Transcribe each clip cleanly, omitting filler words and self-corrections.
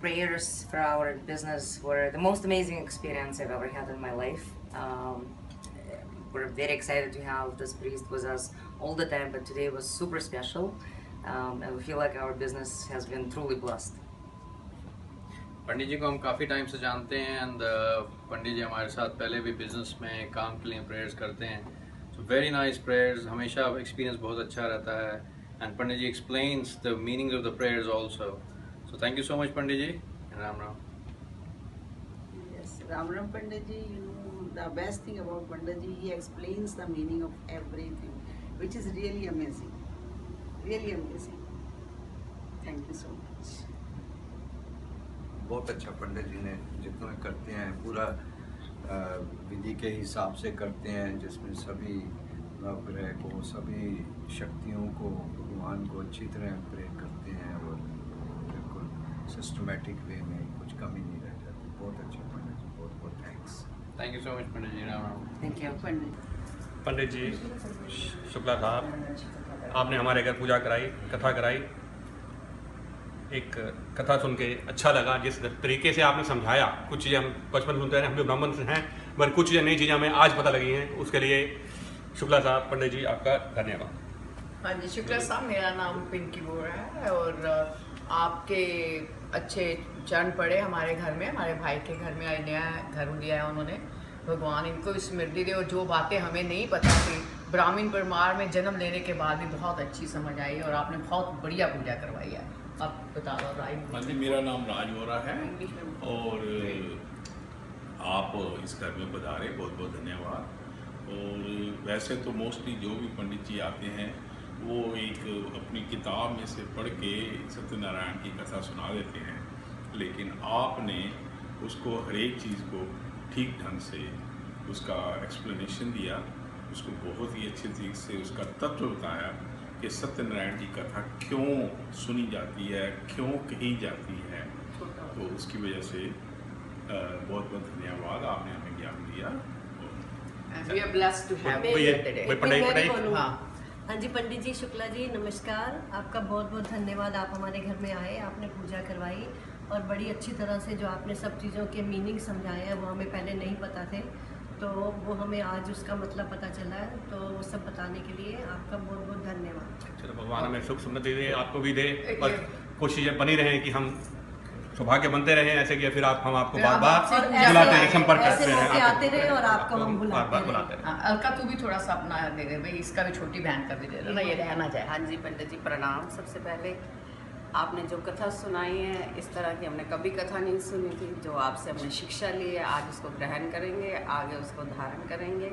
prayers for our business were the most amazing experience I've ever had in my life. We're very excited to have this priest with us all the time, but today was super special, and we feel like our business has been truly blessed. पंडित जी को हम काफ़ी time से जानते हैं and Pandit जी हमारे साथ पहले भी बिजनेस में काम के लिए प्रेयर्स करते हैं. सो वेरी नाइस प्रेयर्स, हमेशा एक्सपीरियंस बहुत अच्छा रहता है and Pandit ji explains the meaning of the prayers also. So thank you so much Pandit ji. Ram Ram. Yes, Ram Ram Pandit ji, you know, the best thing about Pandit ji, he explains the meaning of everything, which is really amazing. Really amazing. Thank you so much. बहुत अच्छा पंडित जी ने जितना करते हैं पूरा विधि के हिसाब से करते हैं, जिसमें सभी नवग्रह को, सभी शक्तियों को, भगवान को अच्छी तरह प्रे करते हैं और बिल्कुल सिस्टमेटिक वे में कुछ कमी नहीं रह जाती. बहुत अच्छा पंडित जी, बहुत बहुत thanks. Thank you so much Pandit ji. Ram Ram. Thank you, Pandit. Pandit ji Shukla साहब, आपने हमारे घर पूजा कराई, कथा कराई. एक कथा सुन के अच्छा लगा. जिस तरीके से आपने समझाया, कुछ चीज़ें हम बचपन सुनते हैं, हम भी ब्राह्मण से हैं, मगर कुछ चीज़ें नई चीज़ें हमें आज पता लगी हैं. उसके लिए शुक्ला साहब, पंडित जी आपका धन्यवाद. हाँ जी, शुक्ला साहब, मेरा नाम पिंकी बोरा है और आपके अच्छे चरण पड़े हमारे घर में, हमारे भाई के घर में नया घर लिया है उन्होंने. भगवान इनको स्मृति दे और जो बातें हमें नहीं पता थी ब्राह्मण परिवार में जन्म लेने के बाद भी बहुत अच्छी समझ आई और आपने बहुत बढ़िया पूजा करवाई है. आप बता दो. हाँ जी, मेरा नाम राज बोरा है और आप इस घर में पधारे, बहुत बहुत धन्यवाद. और वैसे तो मोस्टली जो भी पंडित जी आते हैं वो एक अपनी किताब में से पढ़ के सत्यनारायण की कथा सुना देते हैं, लेकिन आपने उसको हर एक चीज़ को ठीक ढंग से उसका एक्सप्लेनेशन दिया, उसको बहुत ही अच्छे तरीके से उसका तत्व बताया कि सत्यनारायण की कथा क्यों सुनी जाती है, क्यों कही जाती है. तो उसकी वजह से बहुत बहुत धन्यवाद, आपने हमें ज्ञान दिया. We are blessed to have you here today. हाँ जी, पंडित जी शुक्ला जी नमस्कार. आपका बहुत बहुत धन्यवाद. आप हमारे घर में आए, आपने पूजा करवाई और बड़ी अच्छी तरह से जो आपने सब चीज़ों के मीनिंग समझाए हैं वो हमें पहले नहीं पता थे, तो वो हमें आज उसका मतलब पता चला है. तो वो सब बताने के लिए आपका बहुत बहुत धन्यवाद. चलो, भगवान हमें सुख समृद्धि दे, आपको भी दे और कोशिशें बनी रहें कि हम सौभाग्य बनते रहें ऐसे कि फिर हम आपको बार बार बुलाते हैं, संपर्क करते हैं, आते रहे और आपको हम बुलाते हैं. अलका तू भी थोड़ा सा अपना दे दे भाई, इसका भी छोटी बहन कर दे ना, ये रहना चाहे. हाँ जी पंडित जी प्रणाम. सबसे पहले आपने जो कथा सुनाई है, इस तरह की हमने कभी कथा नहीं सुनी थी. जो आपसे हमने शिक्षा ली है, आज उसको ग्रहण करेंगे, आगे उसको धारण करेंगे.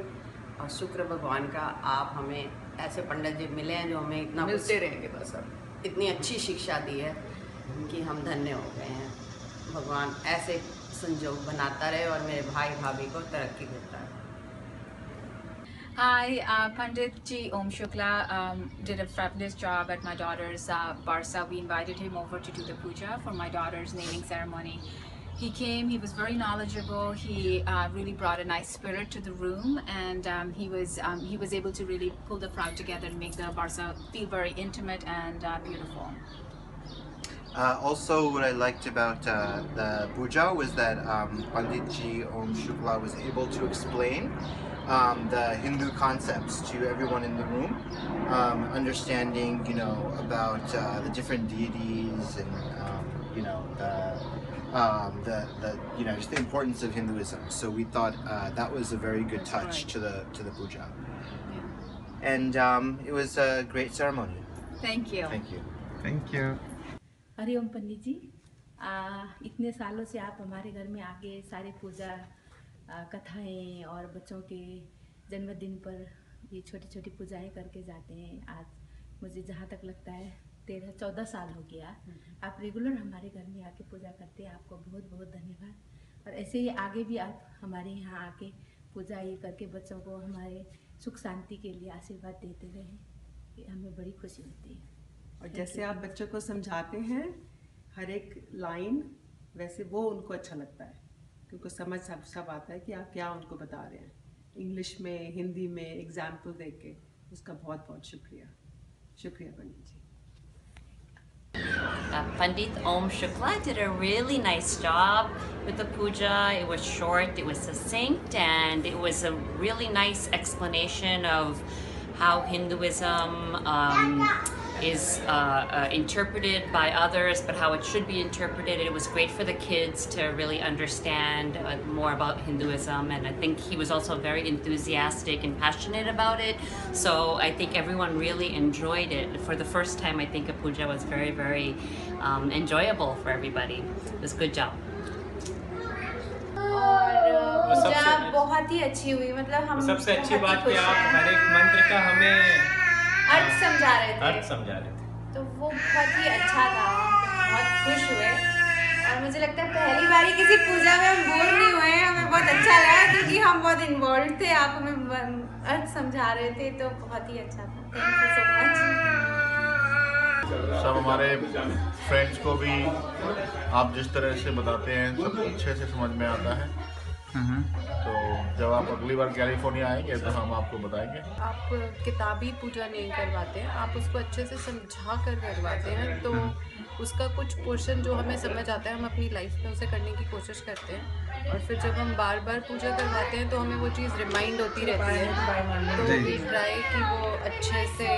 और शुक्र भगवान का आप हमें ऐसे पंडित जी मिले हैं जो हमें इतना मिलते रहेंगे बस. अब इतनी अच्छी शिक्षा दी है कि हम धन्य हो गए हैं. भगवान ऐसे संजोग बनाता रहे और मेरे भाई भाभी को तरक्की देता है. Hi, Pandit Ji Om Shukla did a fabulous job at my daughter's Barsa. We invited him over to do the puja for my daughter's naming ceremony. He came, he was very knowledgeable, he really brought a nice spirit to the room, and he was able to really pull the crowd together and make the Barsa feel very intimate and beautiful. Also, what I liked about the puja was that Pandit Ji Om Shukla was able to explain the Hindu concepts to everyone in the room, understanding, you know, about the different deities and, you know, you know, just the importance of Hinduism. So we thought that was a very good touch to the puja, and it was a great ceremony. Thank you. Thank you. Thank you. Hariom पंडित जी, इतने सालों से आप हमारे घर में आके सारे पूजा कथाएं और बच्चों के जन्मदिन पर ये छोटी छोटी पूजाएं करके जाते हैं. आज मुझे जहाँ तक लगता है 13-14 साल हो गया आप रेगुलर हमारे घर में आके पूजा करते हैं. आपको बहुत बहुत धन्यवाद. और ऐसे ही आगे भी आप हमारे यहाँ आके पूजा ये करके बच्चों को हमारे सुख शांति के लिए आशीर्वाद देते रहें, ये हमें बड़ी खुशी होती है. और जैसे आप बच्चों को समझाते हैं हर एक लाइन, वैसे वो उनको अच्छा लगता है क्योंकि समझ सब आता है कि आप क्या उनको बता रहे हैं. इंग्लिश में, हिंदी में एग्जाम्पल देके के उसका बहुत बहुत शुक्रिया. शुक्रिया पंडित जी. Pandit Om Shukla did a really nice job with the puja. It was short, it was succinct, and it was a really nice explanation of how Hinduism is interpreted by others, but how it should be interpreted. It was great for the kids to really understand more about Hinduism, and I think he was also very enthusiastic and passionate about it. So I think everyone really enjoyed it. For the first time, I think a puja was very, very enjoyable for everybody. It was a good job. और पूजा बहुत ही अच्छी हुई, मतलब हम सबसे अच्छी बात कि आप हर एक मंत्र का हमें अर्थ समझा रहे थे, तो वो बहुत ही अच्छा था, बहुत खुश हुए। और मुझे लगता है पहली बारी किसी पूजा में हम बोर नहीं हुए, हमें बहुत अच्छा लगा क्योंकि हम बहुत इन्वॉल्व थे, आप हमें अर्थ समझा रहे थे, तो बहुत ही अच्छा था। Thank you so much. सब हमारे फ्रेंड्स को भी आप जिस तरह से बताते हैं सब अच्छे से समझ में आता है। तो जब आप अगली बार कैलिफोर्निया आएंगे तो हम आपको बताएंगे। आप किताबी पूजा नहीं करवाते हैं, आप उसको अच्छे से समझा कर करवाते हैं, तो उसका कुछ पोर्शन जो हमें समझ आता है हम अपनी लाइफ में उसे करने की कोशिश करते हैं, और फिर जब हम बार बार पूजा करवाते हैं तो हमें वो चीज़ रिमाइंड होती रहती है। तो वी ट्राई कि वो अच्छे से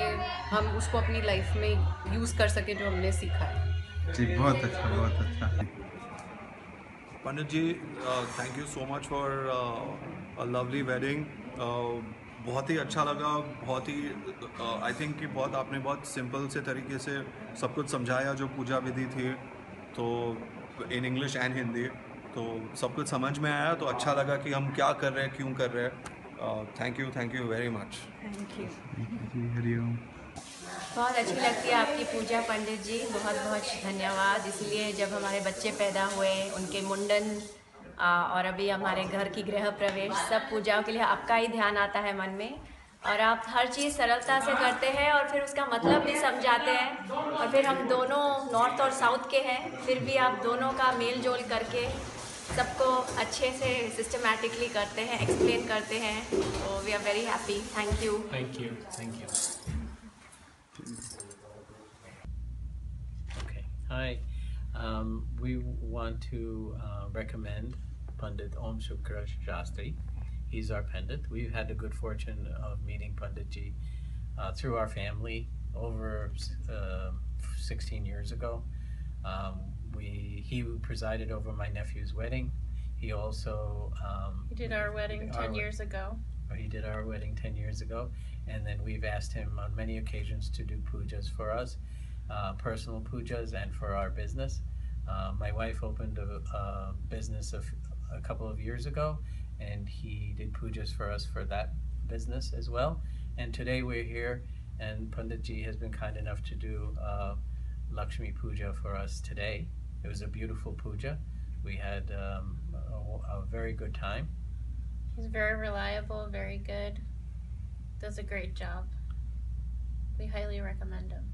हम उसको अपनी लाइफ में यूज़ कर सकें जो हमने सीखा है। जी बहुत अच्छा, बहुत अच्छा। Pandit ji, thank you so much for a lovely wedding. बहुत ही अच्छा लगा, बहुत ही आई थिंक कि आपने बहुत सिंपल से तरीके से सब कुछ समझाया जो पूजा विधि थी, तो इन इंग्लिश एंड हिंदी, तो सब कुछ समझ में आया, तो अच्छा लगा कि हम क्या कर रहे हैं, क्यों कर रहे हैं। Thank you very much. Thank you ji, हरिओम। बहुत अच्छी लगती है आपकी पूजा पंडित जी, बहुत बहुत धन्यवाद। इसलिए जब हमारे बच्चे पैदा हुए, उनके मुंडन और अभी हमारे घर की गृह प्रवेश, सब पूजाओं के लिए आपका ही ध्यान आता है मन में, और आप हर चीज़ सरलता से करते हैं और फिर उसका मतलब भी समझाते हैं। और फिर हम दोनों नॉर्थ और साउथ के हैं, फिर भी आप दोनों का मेल जोल करके सबको अच्छे से सिस्टमैटिकली करते हैं, एक्सप्लेन करते हैं, तो we are very happy. Thank you. Thank you, thank you. Hi, we want to recommend Pandit Om Shukla Shastri. He's our Pandit. We've had the good fortune of meeting Pandit Ji through our family over 16 years ago. He presided over my nephew's wedding. He also he did our wedding 10 years ago. He did our wedding 10 years ago, and then we've asked him on many occasions to do pujas for us. Personal pujas and for our business. My wife opened a business a couple of years ago, and he did pujas for us for that business as well. And today we're here, and Pandit Ji has been kind enough to do Lakshmi Puja for us today. It was a beautiful puja. We had a very good time. He's very reliable, very good, does a great job. We highly recommend him.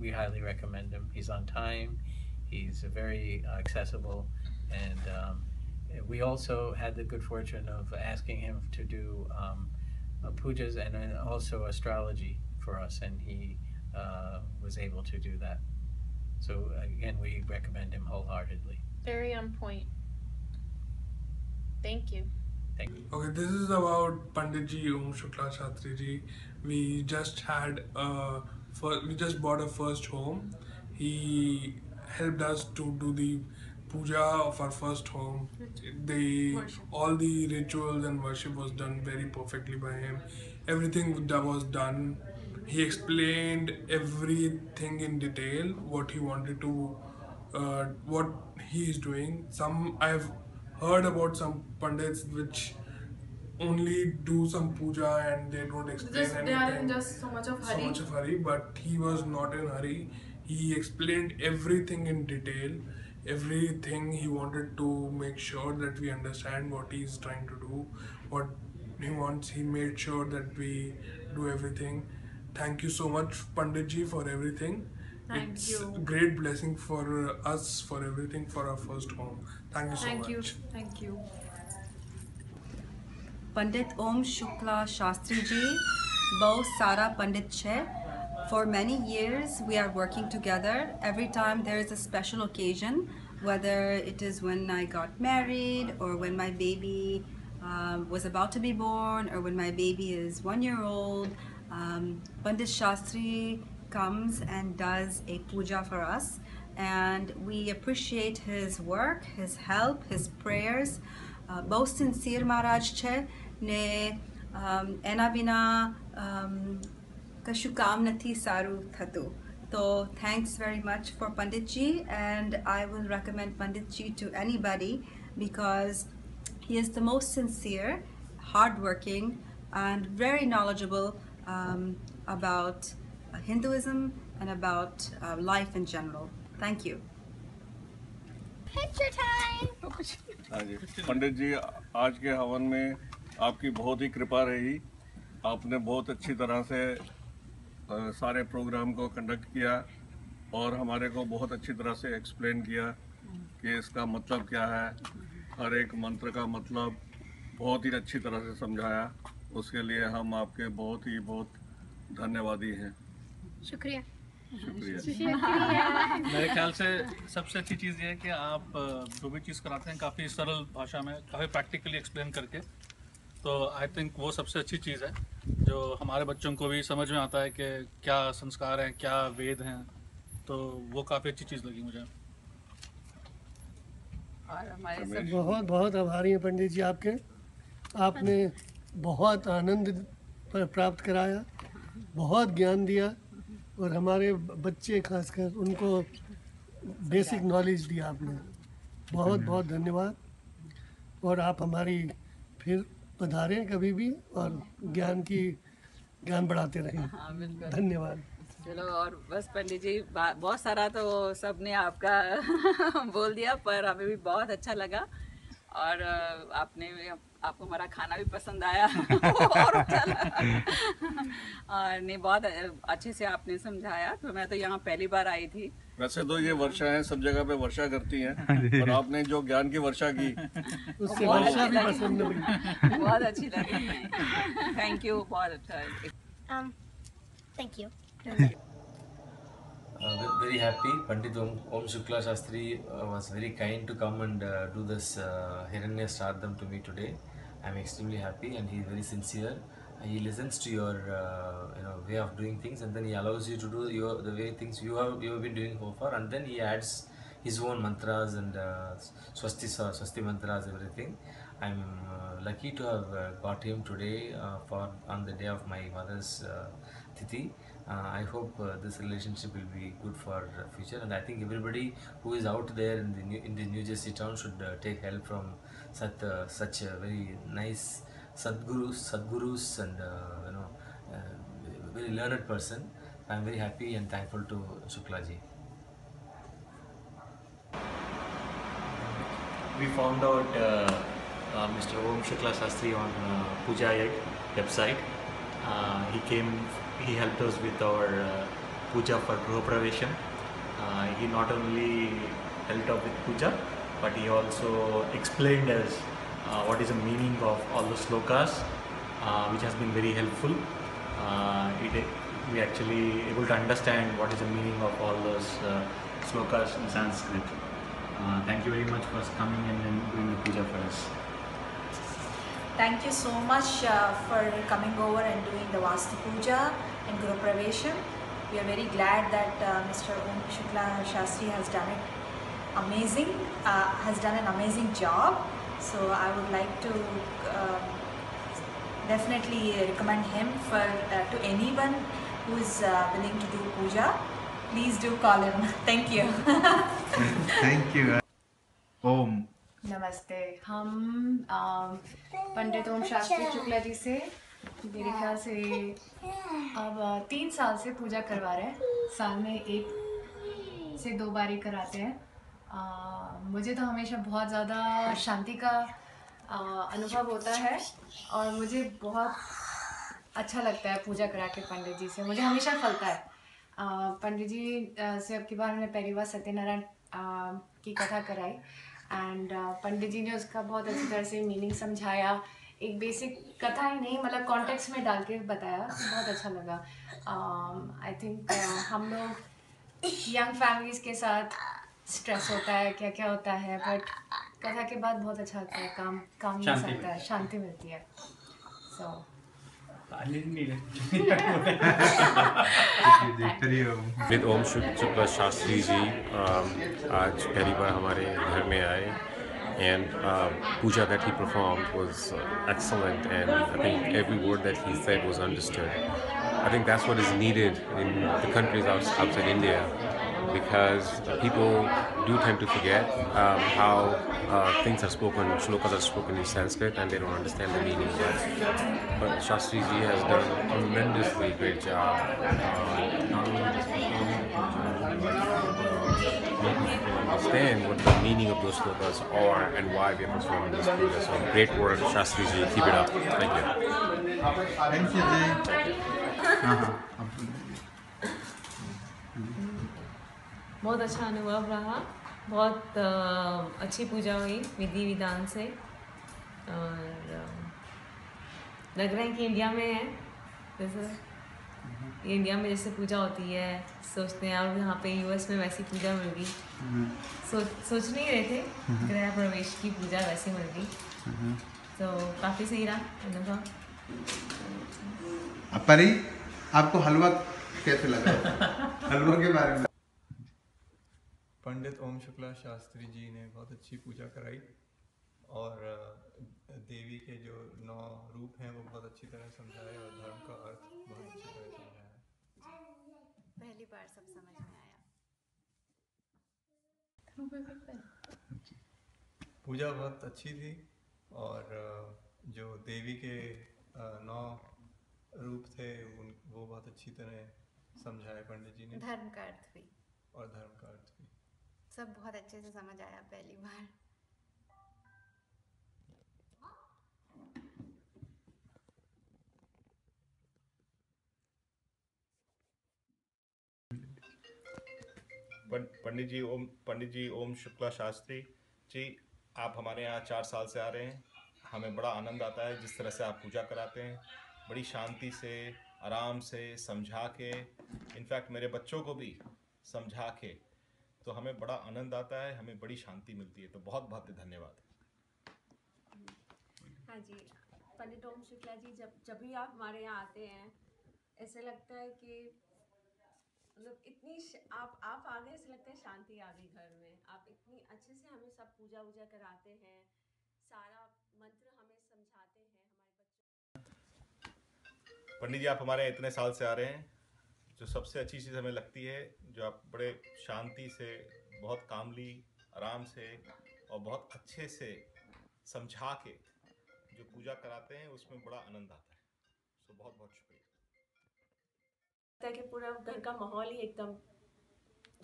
We highly recommend him. He's on time, he's very accessible, and we also had the good fortune of asking him to do pujas and also astrology for us, and he was able to do that. So again, we recommend him wholeheartedly. Very on point. Thank you. Thank you. Okay, this is about Pandit Ji Om Shukla Shastri Ji. We just bought a first home. He helped us to do the puja of our first home. All the rituals and worship was done very perfectly by him. Everything that was done, he explained everything in detail, what he wanted to, what he is doing. I've heard about some pandits which only do some puja and they don't explain anything. They are in just so much of hurry. But he was not in hurry. He explained everything in detail, everything. He wanted to make sure that we understand what he's trying to do, what he wants. He made sure that we do everything. Thank you so much, Pandit Ji, for everything. It's a great blessing for us, for everything, for our first home. Thank you so much. Thank you. पंडित ओम शुक्ला शास्त्री जी बहुत सारा पंडित है For many years, we are working together. Every time there is a special occasion, whether it is when I got married or when my baby was about to be born or when my baby is 1 year old, Pandit Shastri comes and does a puja for us. And we appreciate his work, his help, his prayers. Both sincere Maharaj che ne ena bina kashu kam nathi saru thatu. So thanks very much for Pandit Ji, and I will recommend Pandit Ji to anybody because he is the most sincere, hardworking, and very knowledgeable about Hinduism and about life in general. Thank you. Picture time. हाँ जी, पंडित जी आज के हवन में आपकी बहुत ही कृपा रही। आपने बहुत अच्छी तरह से सारे प्रोग्राम को कंडक्ट किया और हमारे को बहुत अच्छी तरह से एक्सप्लेन किया कि इसका मतलब क्या है, हर एक मंत्र का मतलब बहुत ही अच्छी तरह से समझाया। उसके लिए हम आपके बहुत धन्यवादी हैं। शुक्रिया। मेरे ख्याल से सबसे अच्छी चीज़ ये है कि आप जो भी चीज़ कराते हैं काफ़ी सरल भाषा में, काफ़ी प्रैक्टिकली एक्सप्लेन करके, तो आई थिंक वो सबसे अच्छी चीज़ है जो हमारे बच्चों को भी समझ में आता है कि क्या संस्कार हैं, क्या वेद हैं, तो वो काफ़ी अच्छी चीज़ लगी मुझे। और हमारे बहुत आभारी हैं पंडित जी आपके। आपने बहुत आनंद प्राप्त कराया, बहुत ज्ञान दिया और हमारे बच्चे खासकर उनको बेसिक नॉलेज दिया आपने। बहुत धन्यवाद। और आप हमारी फिर पधारें कभी भी और ज्ञान बढ़ाते रहें। हाँ, बिल्कुल। धन्यवाद। चलो, और बस पंडित जी बहुत सारा तो सबने आपका बोल दिया, पर हमें भी बहुत अच्छा लगा और आपको हमारा खाना भी पसंद आया और अच्छा लगा। और नहीं, बहुत अच्छे से आपने समझाया। तो मैं तो यहाँ पहली बार आई थी। वैसे तो ये वर्षा है, सब जगह पे वर्षा करती हैं, और आपने जो ज्ञान की वर्षा की उससे वर्षा भी पसंद हुई। बहुत अच्छी लगी। Thank you. बहुत अच्छा। Thank you. Very happy. Pandit Om Shukla Shastri was very kind to come and do this Hiranya Shraddham to me today. I'm extremely happy, and he is very sincere. He listens to your way of doing things, and then he allows you to do the way things you have been doing so far, and then he adds his own mantras and swasti mantras, everything. I'm lucky to have got him today on the day of my mother's Tithi. I hope this relationship will be good for future, and I think everybody who is out there in the New Jersey town should take help from such a very nice Sadgurus and very learned person. I am very happy and thankful to Shukla ji. We found out Mr. Om Shukla Shastri on Puja website. He helped us with our puja for Griha Pravesham. He not only helped out with puja, but he also explained us what is the meaning of all the slokas, which has been very helpful. We actually able to understand what is the meaning of all those slokas in Sanskrit. Thank you very much for coming and doing the puja for us. Thank you so much for coming over and doing the Vastu Puja and Griha Pravesham. We are very glad that Mr. Om Shukla Shastri has done an amazing job. So I would like to definitely recommend him to anyone who is willing to do puja. Please do call him. Thank you. Thank you. Om. नमस्ते। हम पंडित ओम शास्त्री शुक्ला जी से मेरे ख्याल से अब 3 साल से पूजा करवा रहे हैं। साल में 1 से 2 बार ही कराते हैं। मुझे तो हमेशा बहुत ज़्यादा शांति का अनुभव होता है और मुझे बहुत अच्छा लगता है पूजा करा के पंडित जी से। मुझे हमेशा फलता है। पंडित जी से अब की बार हमने पहली बार सत्यनारायण की कथा कराई एंड पंडित जी ने उसका बहुत अच्छी तरह से मीनिंग समझाया एक बेसिक कथा ही नहीं मतलब कॉन्टेक्स्ट में डाल के बताया, बहुत अच्छा लगा। आई थिंक हम लोग यंग फैमिलीज़ के साथ स्ट्रेस होता है, क्या क्या होता है, बट कथा के बाद बहुत अच्छा लगता है, काम मिल सकता है, शांति मिलती है। सो विद ओम शुक्ला शास्त्री जी आज पहली बार हमारे घर में आए, and puja that he performed was excellent, and I think every word that he said was understood. I think that's what is needed in the countries outside India, because people do tend to forget how things are spoken, shlokas are spoken in Sanskrit, and they don't understand the meaning. But Shastri ji has done a tremendously great job, not only just making people understand what the meaning of those shlokas are and why we are performing this puja. So great work, Shastri ji. Keep it up. Thank you. Thank you ji. बहुत अच्छा अनुभव रहा, बहुत अच्छी पूजा हुई विधि विधान से, और लग रहा है कि इंडिया में है जैसे इंडिया में जैसे पूजा होती है, सोचते हैं और यहाँ पे यूएस में वैसी पूजा मिल गई, सोच नहीं रहे थे गृह प्रवेश की पूजा वैसी मिल गई, तो काफ़ी सही रहा अनुभव। परी, आपको हलवा कैसे लगा? हलवा के बारे में। पंडित ओम शुक्ला शास्त्री जी ने बहुत अच्छी पूजा कराई, और देवी के जो 9 रूप हैं वो बहुत अच्छी तरह समझाए, और धर्म का अर्थ बहुत अच्छी तरह समझाया। पहली बार सब समझ में आया। पूजा बहुत अच्छी थी, और जो देवी के 9 रूप थे वो बहुत अच्छी तरह समझाए पंडित जी ने। धर्म का अर्थ भी, और धर्म का अर्थ भी सब बहुत अच्छे से समझ आया पहली बार। पंडित जी ओम शुक्ला शास्त्री जी, आप हमारे यहाँ 4 साल से आ रहे हैं। हमें बड़ा आनंद आता है जिस तरह से आप पूजा कराते हैं, बड़ी शांति से, आराम से समझा के, इनफैक्ट मेरे बच्चों को भी समझा के, तो हमें बड़ा आनंद आता है, हमें बड़ी शांति मिलती है। तो बहुत बहुत धन्यवाद। हाँ जी, पंडित ओम शुक्ला जी, जब भी आप हमारे यहाँ आते हैं ऐसे लगता है कि मतलब इतनी आप आ गए, ऐसे लगता है शांति आ गई घर में। आप इतनी अच्छे से हमें सब पूजा वूजा कराते हैं, सारा मंत्र हमें समझाते हैं हमारे बच्चों। पंडित जी, आप हमारे इतने साल से आ रहे हैं, जो सबसे अच्छी चीज़ हमें लगती है, जो आप बड़े शांति से, बहुत कामली, आराम से और बहुत अच्छे से समझा के जो पूजा कराते हैं, उसमें बड़ा आनंद आता है। सो बहुत बहुत शुक्रिया। कि पूरा घर का माहौल ही एकदम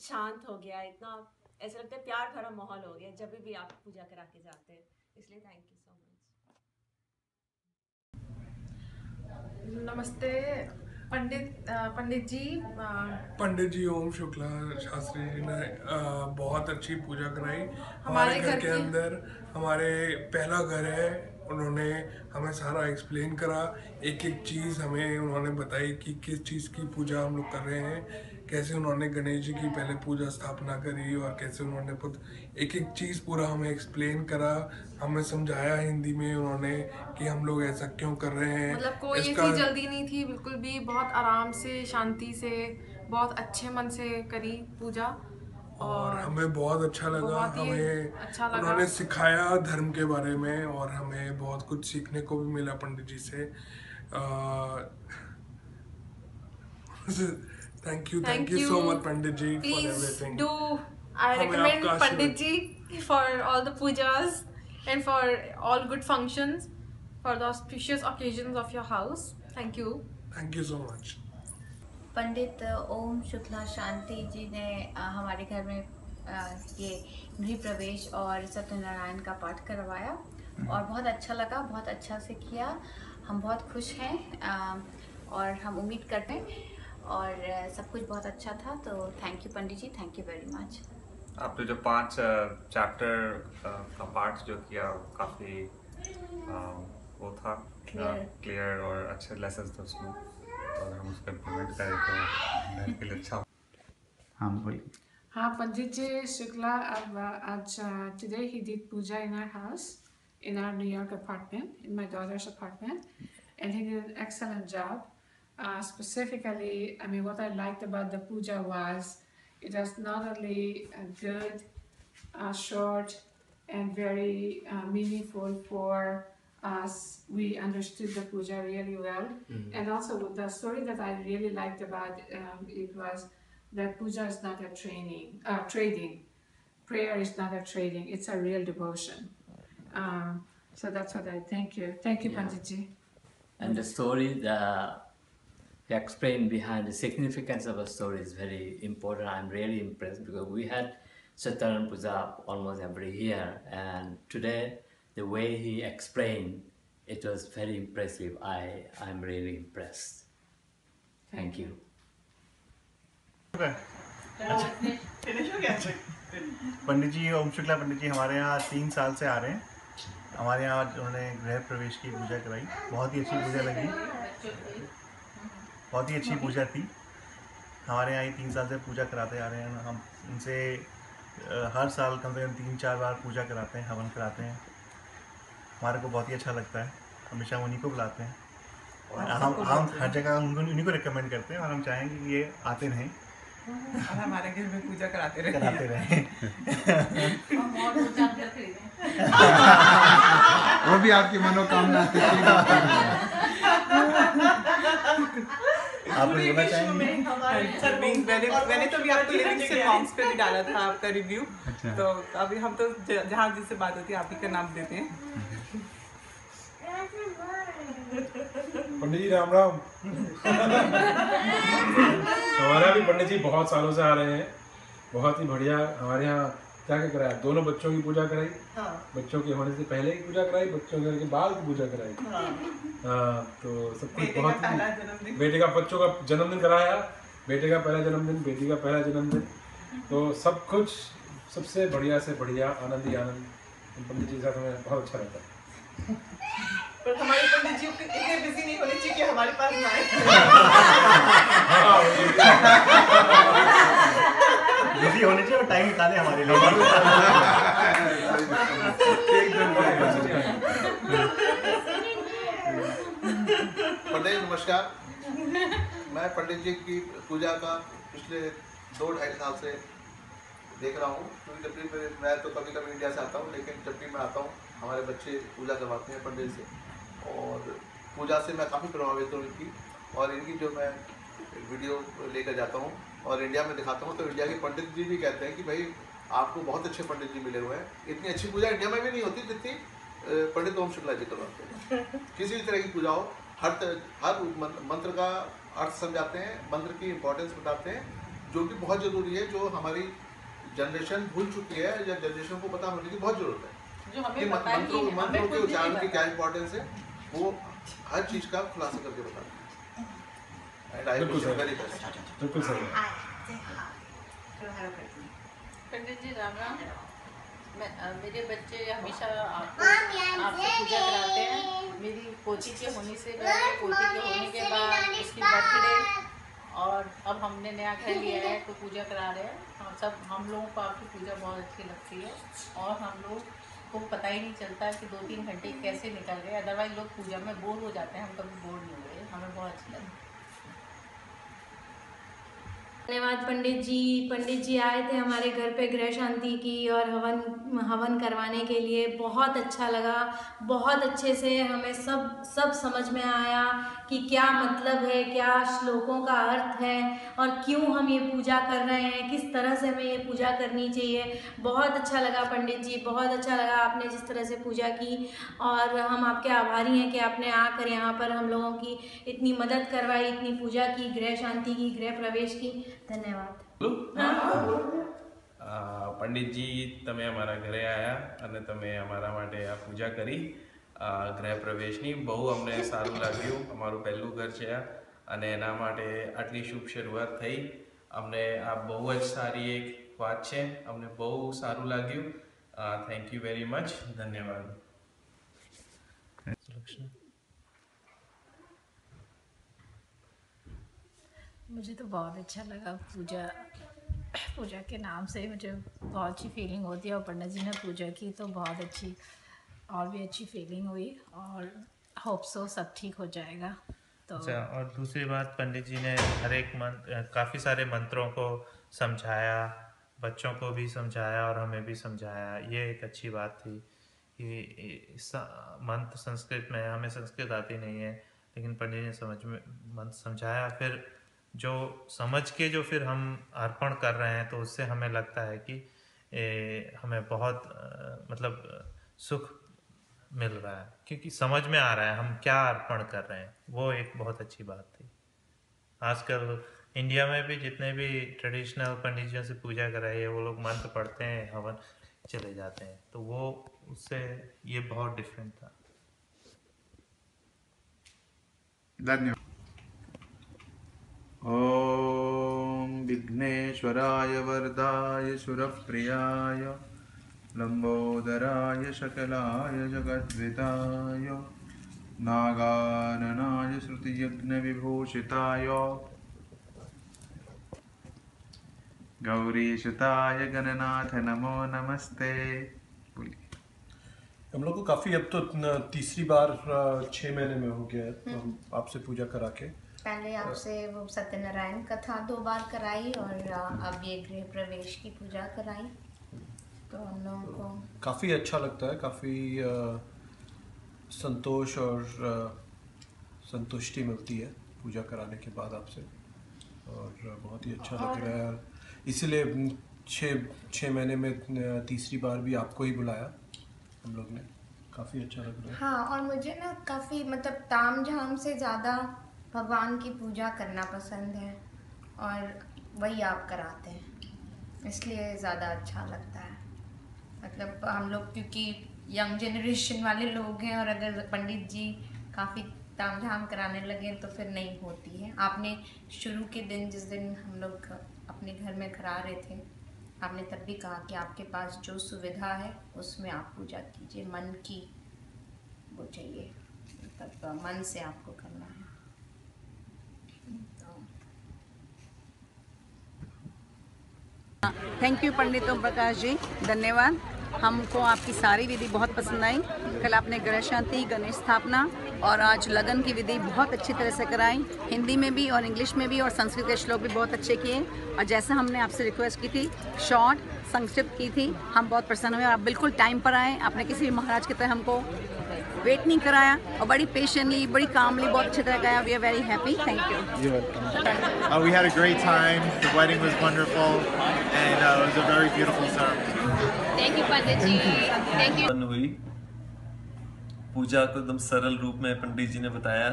शांत हो गया, इतना ऐसा लगता है प्यार भरा माहौल हो गया जब भी आप पूजा करा के जाते हैं, इसलिए थैंक यू सो मच। नमस्ते पंडित जी ओम शुक्ला शास्त्री जी ने बहुत अच्छी पूजा कराई हमारे घर के अंदर। हमारे पहला घर है, उन्होंने हमें सारा एक्सप्लेन करा, एक एक चीज़ हमें उन्होंने बताई कि किस चीज़ की पूजा हम लोग कर रहे हैं, कैसे उन्होंने गणेश जी की पहले पूजा स्थापना करी और कैसे उन्होंने खुद एक एक चीज़ पूरा हमें एक्सप्लेन करा, हमें समझाया हिंदी में उन्होंने कि हम लोग ऐसा क्यों कर रहे हैं। मतलब कोई ऐसी जल्दी नहीं थी, बिल्कुल भी बहुत आराम से, शांति से, बहुत अच्छे मन से करी पूजा, और हमें बहुत अच्छा लगा। हमें अच्छा लगा। उन्होंने सिखाया धर्म के बारे में, और हमें बहुत कुछ सीखने को भी मिला पंडित जी से। Thank you so much Pandit ji for everything. I recommend Pandit ji for all the pujas and for all good functions, for the auspicious occasions of your house. Thank you. Thank you so much. पंडित ओम शुक्ला शांति जी ने हमारे घर में ये गृह प्रवेश और सत्यनारायण का पाठ करवाया और बहुत अच्छा लगा, बहुत अच्छा से किया। हम बहुत खुश हैं और हम उम्मीद करते हैं और सब कुछ बहुत अच्छा था। तो thank you Pandit ji, thank you very much. आपने जो 5 चैप्टर का पाठ जो किया काफ़ी वो था, क्लियर और अच्छे लेसन थे उसमें, तो अगर हम उसको इम्प्लीमेंट करें तो घर के लिए अच्छा। हाँ बोलिए। हाँ, Pandit Ji Shukla, today he did puja in our house, in our New York apartment, in my daughter's apartment, and he did an excellent job. Specifically, I mean, what I liked about the puja was it was not only good, short, and very meaningful for us. We understood the puja really well, and also the story that I really liked about it was that puja is not a trading. Prayer is not a trading. It's a real devotion. So that's what I thank you. Thank you, Pandit Ji. And the story, the explain behind the significance of the story is very important. I'm really impressed because we had Satyanan Puja almost every year, and today the way he explained it was very impressive. I'm really impressed. Thank you. Pandit जी ओम शुक्ला पंडित जी हमारे यहाँ 3 साल से आ रहे हैं। हमारे यहाँ उन्होंने गृह प्रवेश की पूजा कराई, बहुत ही अच्छी पूजा लगी, बहुत ही अच्छी पूजा थी। हमारे यहाँ 3 साल से पूजा कराते आ रहे हैं। हम उनसे हर साल कम से कम 3-4 बार पूजा कराते हैं, हवन कराते हैं। हमारे को बहुत ही अच्छा लगता है, हमेशा उन्हीं को बुलाते हैं और हम हर जगह उन्हीं को रिकमेंड करते हैं और हम चाहेंगे कि ये आते रहें और हमारे घर में पूजा कराते रहें। वो भी आपकी मनोकामना आप बोलना चाहेंगे? मैंने तो अभी आपको लिविंग से मॉम्स पे भी डाला था आपका रिव्यू, तो अभी हम तो जहाँ जिससे बात होती है आप ही का नाम देते हैं। पंडित जी राम राम। हमारा भी पंडित जी बहुत सालों से आ रहे हैं, बहुत ही बढ़िया। हमारे यहाँ क्या क्या कराया, दोनों बच्चों की पूजा कराई, बच्चों के होने से पहले की पूजा कराई, बच्चों के बाद की पूजा कराई। तो सब कुछ बहुत, बेटे का बच्चों का जन्मदिन कराया, बेटे का पहला जन्मदिन, बेटी का पहला जन्मदिन, तो सब कुछ सबसे बढ़िया से बढ़िया, आनंद ही आनंद। पंडित जी के साथ हमें बहुत अच्छा लगता है। पर हमारे पंडित जी इतने बिजी नहीं होने चाहिए कि हमारे पास ना आए। बिजी होने चाहिए और टाइम निकाले हमारे लिए। पंडित जी नमस्कार। मैं पंडित जी की पूजा का पिछले 2-2.5 साल से देख रहा हूँ, क्योंकि जब भी मैं तो कभी कभी इंडिया से आता हूँ, लेकिन जब भी मैं आता हूँ हमारे बच्चे पूजा करवाते हैं पंडित से, और पूजा से मैं काफ़ी प्रभावित हूँ इनकी। और इनकी जो मैं वीडियो लेकर जाता हूँ और इंडिया में दिखाता हूँ, तो इंडिया के पंडित जी भी कहते हैं कि भाई आपको बहुत अच्छे पंडित जी मिले हुए हैं। इतनी अच्छी पूजा इंडिया में भी नहीं होती जितनी पंडित ओम शुक्ला जी करवाते हैं। किसी भी तरह की पूजा हो, हर मंत्र का अर्थ समझाते हैं, मंत्र की इम्पोर्टेंस बताते हैं, जो कि बहुत ज़रूरी है, जो हमारी जनरेशन भूल चुकी है या जनरेशन को पता होने की बहुत ज़रूरत है कि मंत्रों के उच्चारण की क्या इम्पोर्टेंस है, वो हर चीज़ का खुलासा करके बताते हैं। बिल्कुल सही। पंडित जी राम राम। मेरे बच्चे हमेशा आपसे पूजा कराते हैं। मेरी पोती के होने से पहले, पोती के होने के बाद, उसकी बर्थडे, और अब हमने नया घर लिया है तो पूजा करा रहे हैं। हम लोगों को आपकी पूजा बहुत अच्छी लगती है और हम लोग को पता ही नहीं चलता कि 2-3 घंटे कैसे निकल गए। अदरवाइज लोग पूजा में बोर हो जाते हैं, हम कभी बोर नहीं हुए, हमें बहुत अच्छा लगा। धन्यवाद पंडित जी आए थे हमारे घर पे गृह शांति की और हवन करवाने के लिए। बहुत अच्छा लगा, बहुत अच्छे से हमें सब समझ में आया कि क्या मतलब है, क्या श्लोकों का अर्थ है और क्यों हम ये पूजा कर रहे हैं, किस तरह से हमें ये पूजा करनी चाहिए। बहुत अच्छा लगा पंडित जी, बहुत अच्छा लगा आपने जिस तरह से पूजा की, और हम आपके आभारी हैं कि आपने आकर यहाँ पर हम लोगों की इतनी मदद करवाई, इतनी पूजा की, गृह शांति की, गृह प्रवेश की। धन्यवाद। પંડિતજી તમે અમારા ઘરે આવ્યા અને તમે અમારા માટે આ પૂજા કરી ગૃહ પ્રવેશની, બહુ અમને સારું લાગ્યું। અમારું પહેલું ઘર છે આ, અને એના માટે આટલી શુભ શરૂઆત થઈ। અમને આ બહુ જ સારી એક વાત છે, અમને બહુ સારું લાગ્યું। થેન્ક યુ વેરી મચ, ધન્યવાદ। मुझे तो बहुत अच्छा लगा पूजा के नाम से मुझे बहुत अच्छी फीलिंग होती है, और पंडित जी ने पूजा की तो बहुत अच्छी और भी अच्छी फीलिंग हुई, और होप सो सब ठीक हो जाएगा। तो अच्छा, और दूसरी बात, पंडित जी ने हर एक मंत्र, काफ़ी सारे मंत्रों को समझाया, बच्चों को भी समझाया और हमें भी समझाया। ये एक अच्छी बात थी कि मंत्र संस्कृत में, हमें संस्कृत आती नहीं है, लेकिन पंडित ने मंत्र समझाया। फिर जो समझ के जो फिर हम अर्पण कर रहे हैं, तो उससे हमें लगता है कि हमें बहुत मतलब सुख मिल रहा है, क्योंकि समझ में आ रहा है हम क्या अर्पण कर रहे हैं। वो एक बहुत अच्छी बात थी। आजकल इंडिया में भी जितने भी ट्रेडिशनल पंडितों से पूजा कराई है, वो लोग मंत्र पढ़ते हैं, हवन चले जाते हैं, तो वो उससे ये बहुत डिफरेंट था। धन्यवाद। ओम विघ्नेश्वराय वरदाय सुरप्रियाय लंबोदराय शकलाय जगद्विताय नागाननाय श्रुतियज्ञ विभूषिताय गौरीसुताय गणनाथ नमो नमस्ते। हम लोग को काफ़ी अब तो तीसरी बार 6 महीने में हो गया है, तो हम आपसे पूजा करा के पहले आपसे वो सत्यनारायण कथा 2 बार कराई, और अब ये गृह प्रवेश की पूजा कराई, तो हम लोगों को काफ़ी अच्छा लगता है, काफ़ी संतोष और संतुष्टि मिलती है पूजा कराने के बाद आपसे, और बहुत ही अच्छा लग रहा है। इसीलिए 6 महीने में तीसरी बार भी आपको ही बुलाया हम लोग ने, काफ़ी अच्छा लग रहा है। हाँ, और मुझे ना काफ़ी मतलब ताम झाम से ज़्यादा भगवान की पूजा करना पसंद है, और वही आप कराते हैं, इसलिए ज़्यादा अच्छा लगता है। मतलब हम लोग क्योंकि यंग जनरेशन वाले लोग हैं, और अगर पंडित जी काफ़ी ताम झाम कराने लगे तो फिर नहीं होती है। आपने शुरू के दिन, जिस दिन हम लोग अपने घर में करा रहे थे, आपने तब भी कहा कि आपके पास जो सुविधा है उसमें आप पूजा कीजिए, मन की वो चाहिए, मतलब मन से आपको करना है। थैंक यू पंडित ओम प्रकाश जी, धन्यवाद। हमको आपकी सारी विधि बहुत पसंद आई। कल आपने ग्रह शांति, गणेश स्थापना और आज लगन की विधि बहुत अच्छी तरह से कराई, हिंदी में भी और इंग्लिश में भी, और संस्कृत के श्लोक भी बहुत अच्छे किए। और जैसा हमने आपसे रिक्वेस्ट की थी, शॉर्ट संस्कृत की थी, हम बहुत प्रसन्न हुए। आप बिल्कुल टाइम पर आए, आपने किसी भी महाराज की तरह हमको वेट नहीं कराया, और बड़ी पेशेंटली, बड़ी कामली, बहुत अच्छी तरह कराया। We are very happy, thank you. We had a great time. The wedding was wonderful, and it was a very beautiful ceremony. Thank you Pandit ji, thank you. हुई पूजा को एकदम सरल रूप में पंडित जी ने बताया,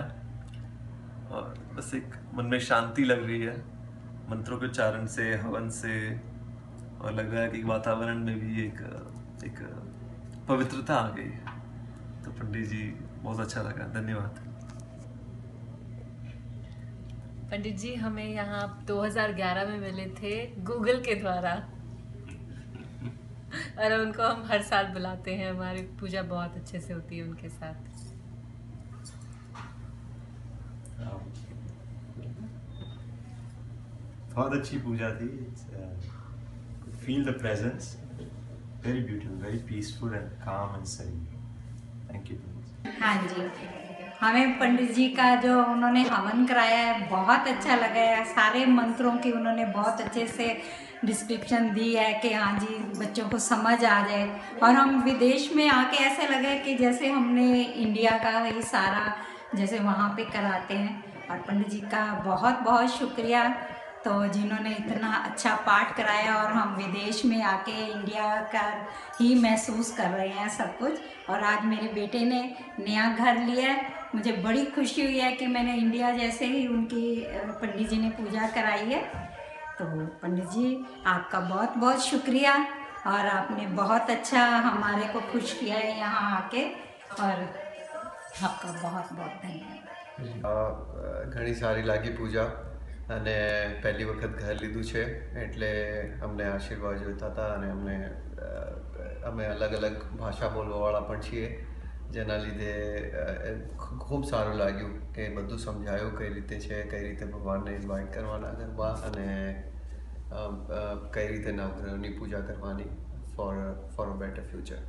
और बस एक मन में शांति लग रही है मंत्रों के उच्चारण से, हवन से, और लग रहा है कि वातावरण में भी एक पवित्रता आ गई है। तो पंडित जी बहुत अच्छा लगा, धन्यवाद। पंडित जी हमें यहाँ 2011 में मिले थे गूगल के द्वारा, और उनको हम हर साल बुलाते हैं, हमारी पूजा बहुत अच्छे से होती है उनके साथ। बहुत अच्छी पूजा थी। Feel the presence, very beautiful, very peaceful and calm and serene. Thank you. हाँ जी, हमें पंडित जी का जो उन्होंने हवन कराया है बहुत अच्छा लगा है। सारे मंत्रों की उन्होंने बहुत अच्छे से डिस्क्रिप्शन दी है कि हाँ जी बच्चों को समझ आ जाए, और हम विदेश में आके ऐसे लगे कि जैसे हमने इंडिया का ही सारा जैसे वहाँ पे कराते हैं। और पंडित जी का बहुत बहुत शुक्रिया, तो जिन्होंने इतना अच्छा पाठ कराया, और हम विदेश में आके इंडिया का ही महसूस कर रहे हैं सब कुछ। और आज मेरे बेटे ने नया घर लिया है, मुझे बड़ी खुशी हुई है कि मैंने इंडिया जैसे ही उनकी पंडित जी ने पूजा कराई है। तो पंडित जी आपका बहुत बहुत शुक्रिया, और आपने बहुत अच्छा हमारे को खुश किया है यहाँ आके, और आपका बहुत बहुत धन्यवाद। घनी सारी लागी पूजा અને પહેલી વખત ઘર લીધું છે, એટલે અમને આશીર્વાદ જોઈતા હતા, અને અમે અલગ અલગ ભાષા બોલવાવાળા પણ છીએ, જેના લીધે ખૂબ સારું લાગ્યું કે બધું સમજાયું કઈ રીતે છે, કઈ રીતે ભગવાનને ઇન્વાઇટ કરવાના ગરબા અને કઈ રીતે નવગ્રહોની પૂજા કરવાની for a better future.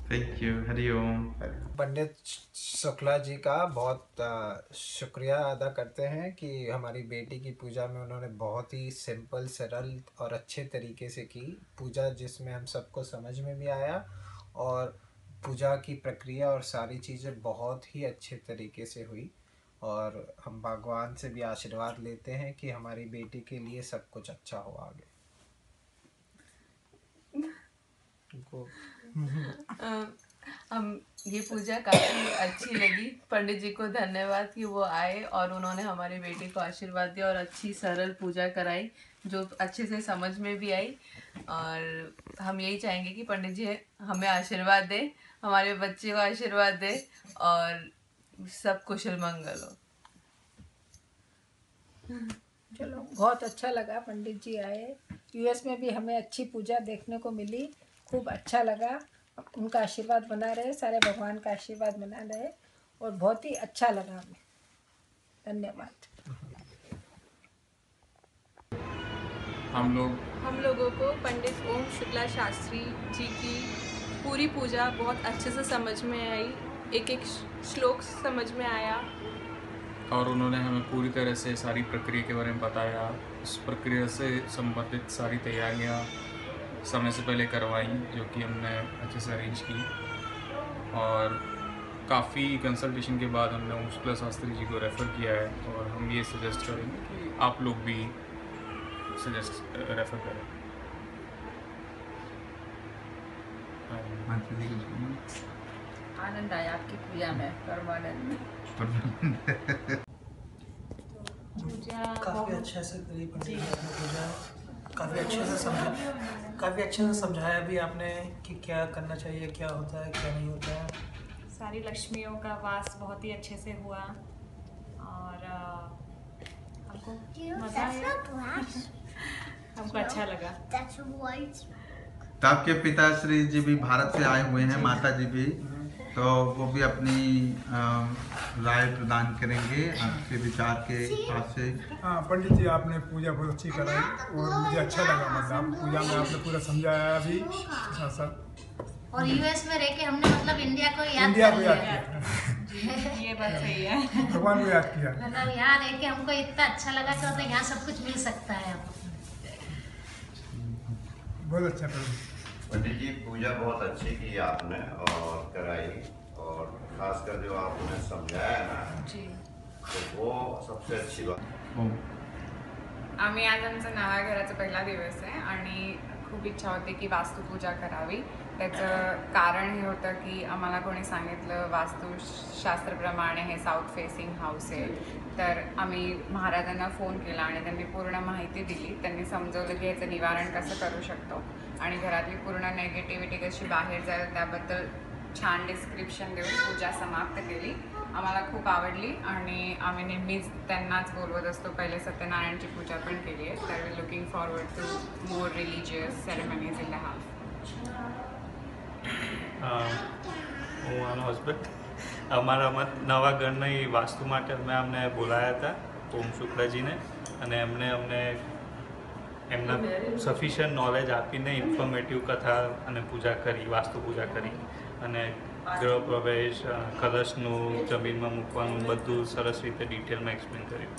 Thank you. हरिओम. पंडित शुक्ला जी का बहुत शुक्रिया अदा करते हैं कि हमारी बेटी की पूजा में उन्होंने बहुत ही सिंपल, सरल और अच्छे तरीके से की पूजा, जिसमें हम सबको समझ में भी आया और पूजा की प्रक्रिया और सारी चीज़ें बहुत ही अच्छे तरीके से हुई. और हम भगवान से भी आशीर्वाद लेते हैं कि हमारी बेटी के लिए सब कुछ अच्छा हो आगे. हम ये पूजा काफ़ी अच्छी लगी. पंडित जी को धन्यवाद कि वो आए और उन्होंने हमारी बेटी को आशीर्वाद दिया और अच्छी सरल पूजा कराई जो अच्छे से समझ में भी आई. और हम यही चाहेंगे कि पंडित जी हमें आशीर्वाद दे, हमारे बच्चे को आशीर्वाद दे और सब कुशल मंगल हो. चलो, बहुत अच्छा लगा पंडित जी आए. यूएस में भी हमें अच्छी पूजा देखने को मिली, खूब अच्छा लगा. उनका आशीर्वाद बना रहे, सारे भगवान का आशीर्वाद बना रहे और बहुत ही अच्छा लगा हमें. धन्यवाद. हम लोगों को पंडित ओम शुक्ला शास्त्री जी की पूरी पूजा बहुत अच्छे से समझ में आई. एक एक श्लोक समझ में आया और उन्होंने हमें पूरी तरह से सारी प्रक्रिया के बारे में बताया. उस प्रक्रिया से संबंधित सारी तैयारियां समय से पहले करवाई जो कि हमने अच्छे से अरेंज की. और काफ़ी कंसल्टेशन के बाद हमने ओम शुक्ला शास्त्री जी को रेफ़र किया है और हम ये सजेस्ट करेंगे कि आप लोग भी रेफ़र करें. आनंद आया आपकी पूजा में, परमानंद. काफ़ी अच्छे से करी पंडित जी ने पूजा. काफ़ी अच्छे से समझाया भी आपने कि क्या करना चाहिए, क्या होता है, क्या नहीं होता है. सारी लक्ष्मियों का वास बहुत ही अच्छे से हुआ और हमको मज़ा आया. हमको अच्छा लगा. तो आपके पिताश्री जी भी भारत से आए हुए हैं, माता जी भी, तो वो भी अपनी राय प्रदान करेंगे आपके विचार के हिसाब से. हाँ पंडित जी, आपने पूजा बहुत अच्छी कराई और मुझे अच्छा लगा. मतलब पूजा में आपने पूरा समझाया भी साथ साथ. और यूएस में रह के हमने मतलब इंडिया को याद किया. ये बात सही है. भगवान को याद किया. मतलब यहाँ रह के हमको इतना अच्छा लगा कि मतलब यहाँ सब कुछ मिल सकता है. बहुत अच्छा पंडित जी, पूजा बहुत अच्छी की आपने और कराई और खासकर जो आपने समझाया ना जी, तो वो सबसे अच्छी बात. आम्ही आज आमचा नव्या घराचा पहिला दिवस आहे आणि खूप इच्छा होती की वास्तुपूजा करावी. त्याचं कारण हे होतं की आम्हाला कोणी सांगितलं वास्तुशास्त्रप्रमाणे हे साऊथ फेसिंग हाऊस आहे. तर आम्ही महाराजांना फ़ोन केला आणि त्यांनी पूर्ण माहिती दिली. त्यांनी समजवलं की याचं निवारण कसं करू शकतो आणि घरातली पूर्ण नेगेटिव्हिटी कशी बाहेर जाईल त्याबद्दल छान डिस्क्रिप्शन देऊन पूजा समाप्त केली. आम्हाला खूप आवडली आणि आम्ही नेहमीच त्यांनाच बोलवत असतो. पहिले सत्यनारायणची पूजा पण केली आहे. तर we looking forward to more religious ceremonies in the house. હું આનો હસબન્ડ. અમારા નવા ઘરની વાસ્તુ માટે મેં અમને બોલાયા હતા ઓમ શુક્લાજીને અને એમણે અમને એમના સફિશિયન્ટ નોલેજ આપીને ઇન્ફોર્મેટિવ કથા અને પૂજા કરી, વાસ્તુ પૂજા કરી અને ગૃહ પ્રવેશ, કલશનું જમીનમાં મૂકવાનું બધું સરસ રીતે ડિટેલમાં એક્સપ્લેન કર્યું.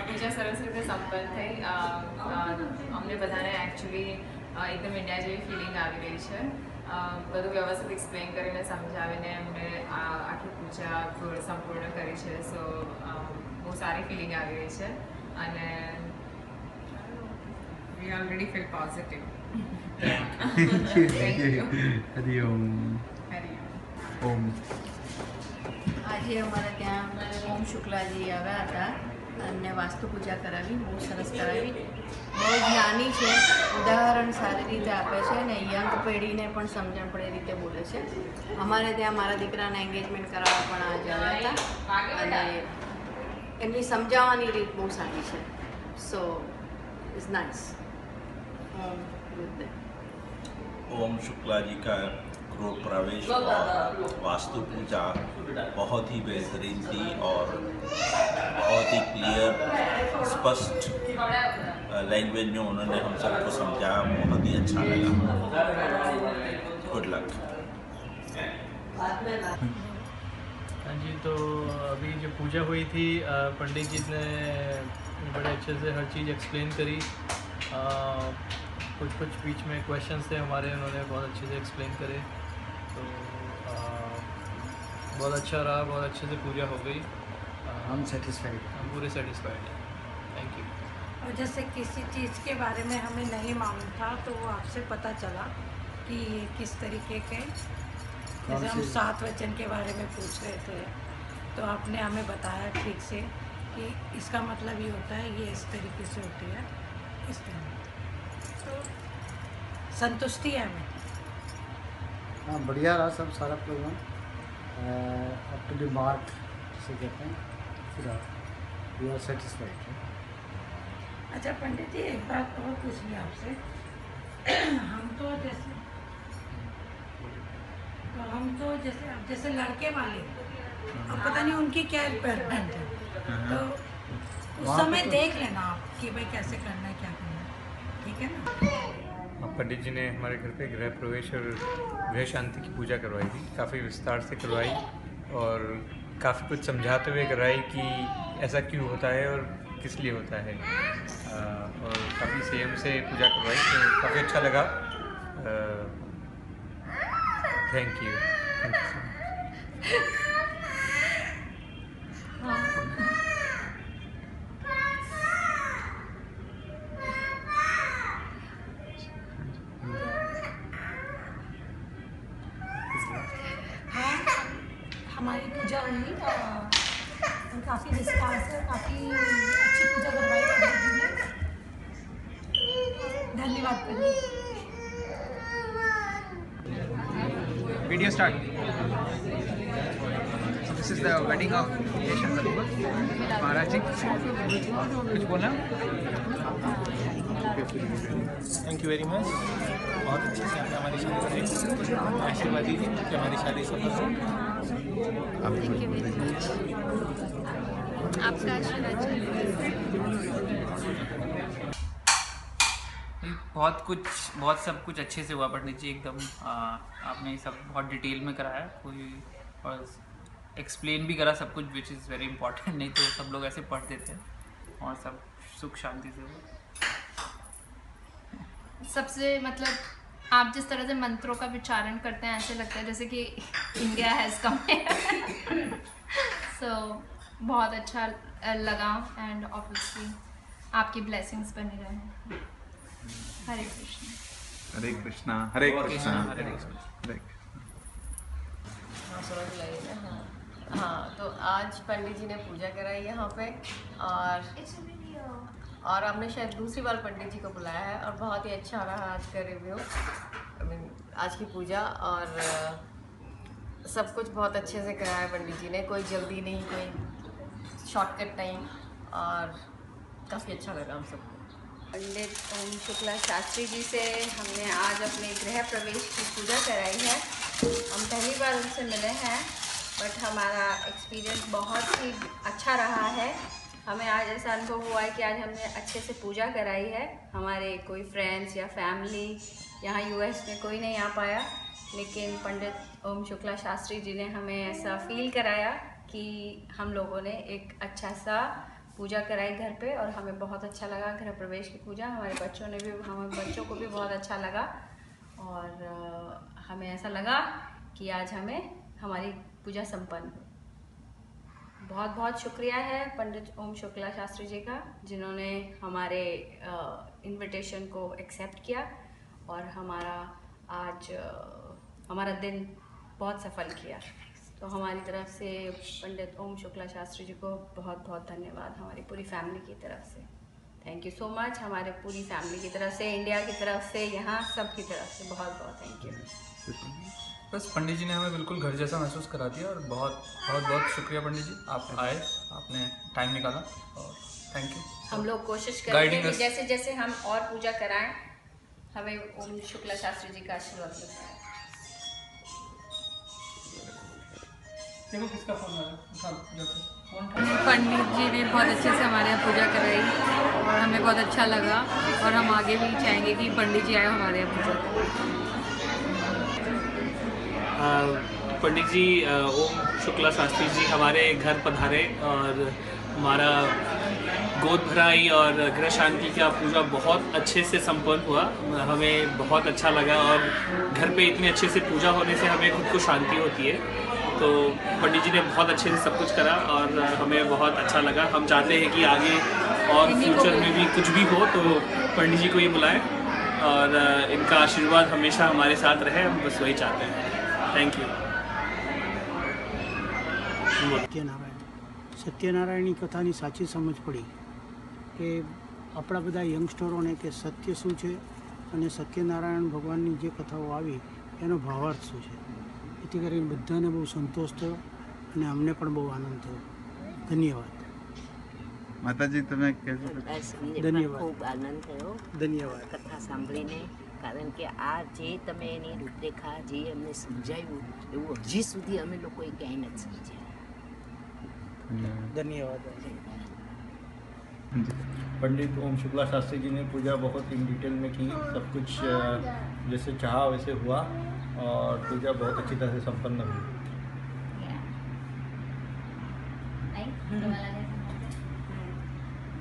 પૂજા સરસ રીતે સંપન્ન થઈ. અમને બધાને એકચ્યુઅલી એકદમ ઇન્ડિયા જેવી ફિલિંગ આવી રહી છે. બધું વ્યવસ્થિત એક્સપ્લેન કરીને સમજાવીને એમને આખી પૂજા સંપૂર્ણ કરી છે. સો બહુ સારી ફિલિંગ આવી રહી છે અને વી ઓલરેડી ફીલ પોઝિટિવ. હરિઓમ. ઓમ. આજે અમારા ત્યાં ઓમ શુક્લાજી આવ્યા હતા અને વાસ્તુ પૂજા કરાવી, બહુ સરસ કરાવી. બહુ જ્ઞાની છે, ઉદાહરણ સારી રીતે આપે છે અને યંગ પેઢીને પણ સમજણ પડે એ રીતે બોલે છે. અમારે ત્યાં મારા દીકરાને એન્ગેજમેન્ટ કરાવવા પણ આજે આવ્યા હતા અને એમની સમજાવવાની રીત બહુ સારી છે. સો is nice. ओम शुक्ला जी का गृह प्रवेश और वास्तु पूजा बहुत ही बेहतरीन थी और बहुत ही क्लियर स्पष्ट लैंग्वेज में उन्होंने हम सबको समझाया, बहुत ही अच्छा लगा। Good luck. हाँ जी, तो अभी जो पूजा हुई थी पंडित जी ने बड़े अच्छे से हर चीज़ एक्सप्लेन करी। कुछ बीच में क्वेश्चंस थे हमारे, उन्होंने बहुत अच्छे से एक्सप्लेन करे, तो बहुत अच्छा रहा, बहुत अच्छे से पूजा हो गई। हम सेटिस्फाइड, हम पूरे सेटिस्फाइड हैं। Thank you. और जैसे किसी चीज़ के बारे में हमें नहीं मालूम था तो वो आपसे पता चला कि ये किस तरीके के, जैसे हम 7 वचन के बारे में पूछ रहे थे तो आपने हमें बताया ठीक से कि इसका मतलब ये होता है, ये इस तरीके से होती है, इस तरह। तो संतुष्टि है हमें। हाँ, बढ़िया रहा सब सारा program, up to the mark से कहते हैं, पूरा वी आर सेटिस्फाइड। अच्छा पंडित जी, एक बात और पूछनी है आपसे। हम तो जैसे लड़के वाले, अब पता नहीं उनकी क्या रिक्वायरमेंट है, तो उस समय देख लेना आप कि भाई कैसे करना है, क्या करना है, ठीक है ना। पंडित जी ने हमारे घर पे गृह प्रवेश और गृह शांति की पूजा करवाई थी, काफ़ी विस्तार से करवाई और काफ़ी कुछ समझाते हुए कराई कि ऐसा क्यों होता है और किस लिए होता है, और काफ़ी संयम से पूजा करवाई, तो काफ़ी अच्छा लगा। Thank you so much. हमारी पूजा हुई और काफ़ी विस्तार से काफ़ी अच्छी पूजा करवाई पंडित जी ने। धन्यवाद पंडित। Video start. So this is the wedding of Yeshan Sadhguru Maharaj ji. कुछ बोलना? Thank you very much. बहुत अच्छे से आपने हमारी शादी कराई, आशीर्वाद दीजिए कि हमारी शादी सफल हो। आपका आशीर्वाद बहुत सब कुछ अच्छे से हुआ पंडित जी, एकदम आपने सब बहुत डिटेल में कराया, कोई और एक्सप्लेन भी करा सब कुछ, विच इज़ वेरी इंपॉर्टेंट, नहीं तो सब लोग ऐसे पढ़ देते हैं, और सब सुख शांति से हुआ। सबसे मतलब आप जिस तरह से मंत्रों का विचारण करते हैं, ऐसे लगता है जैसे कि इंडिया हैज़ कम सो बहुत अच्छा लगा, एंड ऑब्वियसली आपकी ब्लेसिंग्स बने रहे। हरे कृष्ण। हरे कृष्णा। हरे कृष्णा। हरे कृष्णा। हाँ, तो आज पंडित जी ने पूजा कराई यहाँ पे, और हमने शायद दूसरी बार पंडित जी को बुलाया है, और बहुत ही अच्छा रहा आज का रिव्यू, आज की पूजा, और सब कुछ बहुत अच्छे से कराया पंडित जी ने, कोई जल्दी नहीं, कोई शॉर्टकट नहीं, और काफ़ी अच्छा लगा हम सबको। पंडित ओम शुक्ला शास्त्री जी से हमने आज अपने गृह प्रवेश की पूजा कराई है। हम पहली बार उनसे मिले हैं, बट हमारा एक्सपीरियंस बहुत ही अच्छा रहा है। हमें आज ऐसा अनुभव हुआ है कि आज हमने अच्छे से पूजा कराई है। हमारे कोई फ्रेंड्स या फैमिली यहाँ यूएस में कोई नहीं आ पाया, लेकिन पंडित ओम शुक्ला शास्त्री जी ने हमें ऐसा फील कराया कि हम लोगों ने एक अच्छा सा पूजा कराई घर पे, और हमें बहुत अच्छा लगा गृह प्रवेश की पूजा। हमारे बच्चों को भी बहुत अच्छा लगा, और हमें ऐसा लगा कि आज हमारी पूजा संपन्न हो। बहुत बहुत शुक्रिया है पंडित ओम शुक्ला शास्त्री जी का, जिन्होंने हमारे इनविटेशन को एक्सेप्ट किया और हमारा दिन बहुत सफल किया। तो हमारी तरफ से पंडित ओम शुक्ला शास्त्री जी को बहुत बहुत धन्यवाद, हमारी पूरी फैमिली की तरफ से। थैंक यू सो मच, हमारे पूरी फैमिली की तरफ से, इंडिया की तरफ से, यहाँ सब की तरफ से बहुत बहुत थैंक यू। बस पंडित जी ने हमें बिल्कुल घर जैसा महसूस करा दिया, और बहुत बहुत शुक्रिया पंडित जी, आप आए, आपने टाइम निकाला, और थैंक यू। हम लोग कोशिश करेंगे Guiding कि us. जैसे जैसे हम और पूजा कराएं, हमें ओम शुक्ला शास्त्री जी का आशीर्वाद मिलता है। देखो किसका फोन आ रहा है। पंडित जी ने बहुत अच्छे से हमारे यहाँ पूजा कराई और हमें बहुत अच्छा लगा और हम आगे भी चाहेंगे कि पंडित जी आए हमारे यहाँ पूजा करें। पंडित जी ओम शुक्ला शास्त्री जी हमारे घर पधारे और हमारा गोद भराई और गृह शांति का पूजा बहुत अच्छे से संपन्न हुआ। हमें बहुत अच्छा लगा और घर पे इतने अच्छे से पूजा होने से हमें खुद को शांति होती है। तो पंडित जी ने बहुत अच्छे से सब कुछ करा और हमें बहुत अच्छा लगा। हम चाहते हैं कि आगे और फ्यूचर में भी कुछ भी हो तो पंडित जी को ये बुलाएं और इनका आशीर्वाद हमेशा हमारे साथ रहे, हम बस वही चाहते हैं। Thank you. સત્યનારાયણની કથાની સાચી સમજ પડી કે આપણા બધા યંગસ્ટરોને કે સત્ય શું છે અને સત્યનારાયણ ભગવાનની જે કથાઓ આવી એનો ભાવાર્થ શું છે, એથી કરીને બધાને બહુ સંતોષ થયો અને અમને પણ બહુ આનંદ થયો. ધન્યવાદ. માતાજી તમે ધન્યવાદ. ખૂબ આનંદ થયો ધન્યવાદ કથા સાંભળીને, કારણ કે આ જે તમે એની રૂપરેખા જે અમને સમજાવ્યું એવું હજી સુધી અમે લોકોએ ક્યાંય નથી સમજ્યા. धन्यवाद. पंडित ओम शुक्ला शास्त्री जी ने पूजा बहुत इन डिटेल में की, सब कुछ जैसे चाहा वैसे हुआ और पूजा बहुत अच्छी तरह से संपन्न हुई.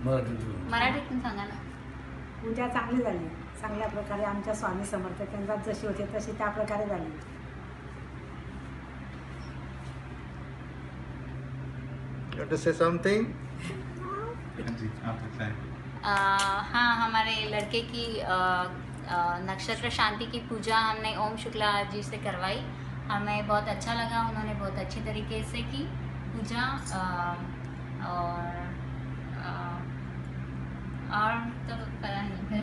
मराठीतून सांगा ना. पूजा चांगली झाली, चांगल्या प्रकारे आमच्या स्वामी समर्थ केंद्रात जशी होते तशी त्या प्रकारे झाली. You want to say something? हाँ, हमारे लड़के की नक्षत्र शांति की पूजा हमने ओम शुक्ला जी से करवाई. हमें बहुत अच्छा लगा, उन्होंने बहुत अच्छी तरीके से की पूजा. और तो पता नहीं फिर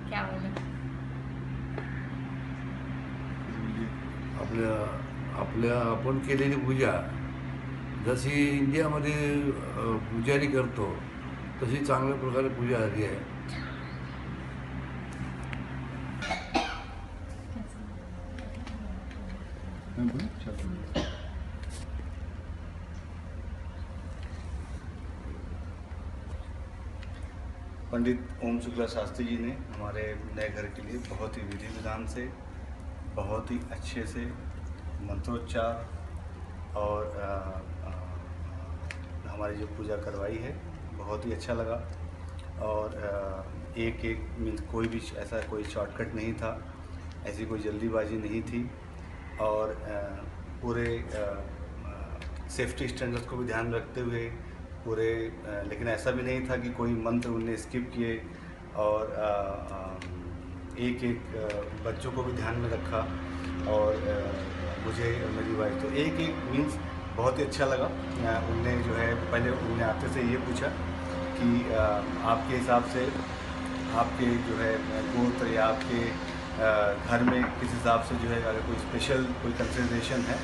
क्या बोले. आपण केलेली पूजा जशी इंडियामध्ये पुजारी करतो तशी चांगल्या प्रकारे पूजा झाली आहे. पंडित ओम शुक्ला शास्त्री जी ने हमारे नए घर के लिए बहुत ही विधि विधान से, बहुत ही अच्छे से मंत्रोच्चार और हमारी जो पूजा करवाई है बहुत ही अच्छा लगा. और एक मीन्स कोई भी ऐसा कोई शॉर्टकट नहीं था, ऐसी कोई जल्दीबाजी नहीं थी और पूरे सेफ्टी स्टैंडर्ड्स को भी ध्यान रखते हुए पूरे, लेकिन ऐसा भी नहीं था कि कोई मंत्र उनने स्किप किए और एक बच्चों को भी ध्यान में रखा और मुझे और मेरी वाइफ तो एक मीन्स बहुत ही अच्छा लगा. उनने जो है पहले उनने आते से ये पूछा कि आपके हिसाब से आपके जो है गोत्र या आपके घर में किस हिसाब से जो है अगर कोई स्पेशल कोई कंसिडरेशन है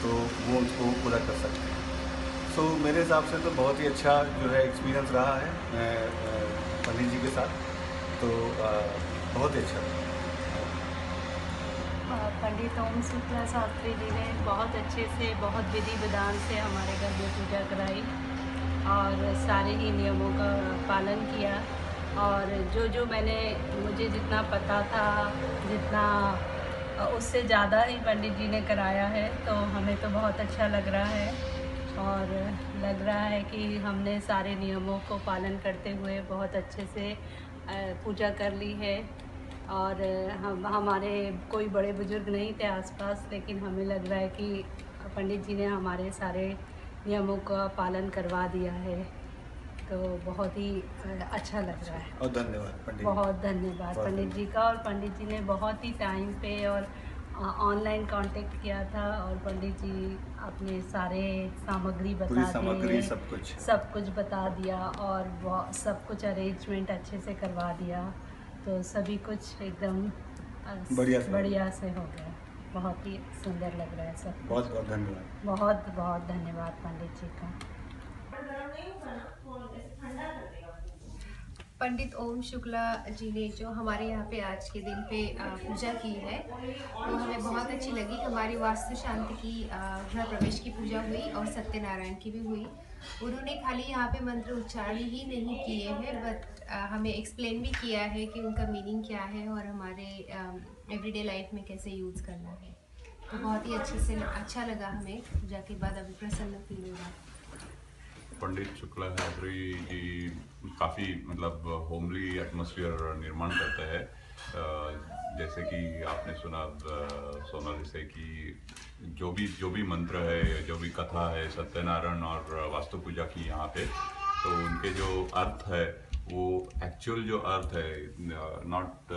तो वो उसको पूरा कर सकते हैं. तो मेरे हिसाब से तो बहुत ही अच्छा जो है एक्सपीरियंस रहा है पंडित जी के साथ, तो बहुत ही अच्छा रहा. पंडित ओम शुक्ला शास्त्री जी ने बहुत अच्छे से, बहुत विधि विधान से हमारे घर में पूजा कराई और सारे ही नियमों का पालन किया. और जो मुझे जितना पता था, जितना उससे ज़्यादा ही पंडित जी ने कराया है, तो हमें तो बहुत अच्छा लग रहा है. और लग रहा है कि हमने सारे नियमों को पालन करते हुए बहुत अच्छे से पूजा कर ली है. और हमारे कोई बड़े बुजुर्ग नहीं थे आसपास, लेकिन हमें लग रहा है कि पंडित जी ने हमारे सारे नियमों का पालन करवा दिया है, तो बहुत ही अच्छा लग रहा है. और धन्यवाद पंडित, बहुत धन्यवाद पंडित जी का. और पंडित जी ने बहुत ही टाइम पे और ऑनलाइन कांटेक्ट किया था और पंडित जी अपने सारे सामग्री बता दिए, सब कुछ बता दिया और सब कुछ अरेंजमेंट अच्छे से करवा दिया. तो सभी कुछ एकदम बढ़िया से हो गया. बहुत ही सुंदर लग रहा है सब. बहुत बहुत धन्यवाद. बहुत बहुत धन्यवाद पंडित जी का. पंडित ओम शुक्ला जी ने जो हमारे यहाँ पे आज के दिन पे पूजा की है वो हमें बहुत अच्छी लगी। हमारी वास्तु शांति की गृह प्रवेश की पूजा हुई और सत्यनारायण की भी हुई। उन्होंने खाली यहाँ पे मंत्र उच्चारण ही नहीं किए हैं बट हमें एक्सप्लेन भी किया है कि उनका मीनिंग क्या है और हमारे एवरीडे लाइफ में कैसे यूज़ करना है। तो बहुत ही अच्छे से अच्छा लगा हमें पूजा के बाद, अभी प्रसन्न फील हो रहा है। पंडित शुक्ला शास्त्री जी काफ़ी मतलब होमली एटमॉस्फेयर निर्माण करते हैं। जैसे कि आपने सुना सोनाली से कि जो भी मंत्र है, जो भी कथा है सत्यनारायण और वास्तु पूजा की यहाँ पे, तो उनके जो अर्थ है वो एक्चुअल जो अर्थ है, not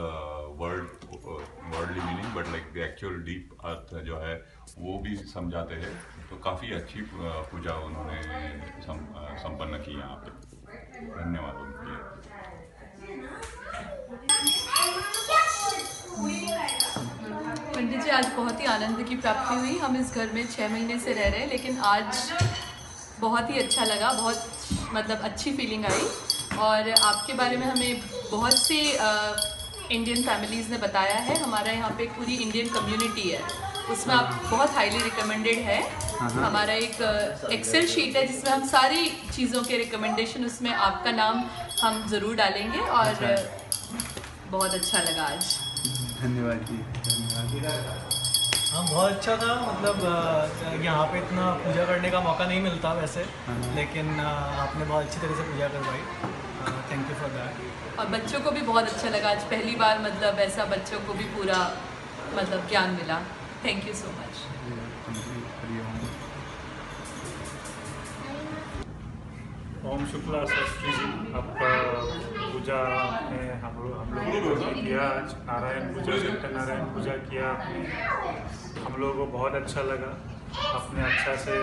worldly meaning but like the actual deep अर्थ जो है वो भी समझाते हैं। तो काफ़ी अच्छी पूजा उन्होंने संपन्न की यहाँ पे। धन्यवाद उनके। पंडित जी, आज बहुत ही आनंद की प्राप्ति हुई। हम इस घर में 6 महीने से रह रहे हैं, लेकिन आज बहुत ही अच्छा लगा, बहुत मतलब अच्छी फीलिंग आई। और आपके बारे में हमें बहुत सी इंडियन फैमिलीज़ ने बताया है। हमारा यहाँ पे पूरी इंडियन कम्युनिटी है, उसमें आप बहुत हाईली रिकमेंडेड है। हमारा एक एक्सेल शीट है जिसमें हम सारी चीज़ों के रिकमेंडेशन, उसमें आपका नाम हम ज़रूर डालेंगे। और बहुत अच्छा लगा आज। धन्यवाद जी, धन्यवाद। हाँ, बहुत अच्छा था। मतलब यहाँ पे इतना पूजा करने का मौका नहीं मिलता वैसे, लेकिन आपने बहुत अच्छी तरह से पूजा करवाई। Thank you for that. और बच्चों को भी बहुत अच्छा लगा आज, पहली बार मतलब ऐसा बच्चों को भी पूरा मतलब ज्ञान मिला। Thank you so much. Om Shukla Shastri ji, आपका पूजा में हम लोगों ने किया आज। नारायण पूजा, सत्यनारायण पूजा किया। हम लोगों को बहुत अच्छा लगा। आपने अच्छा से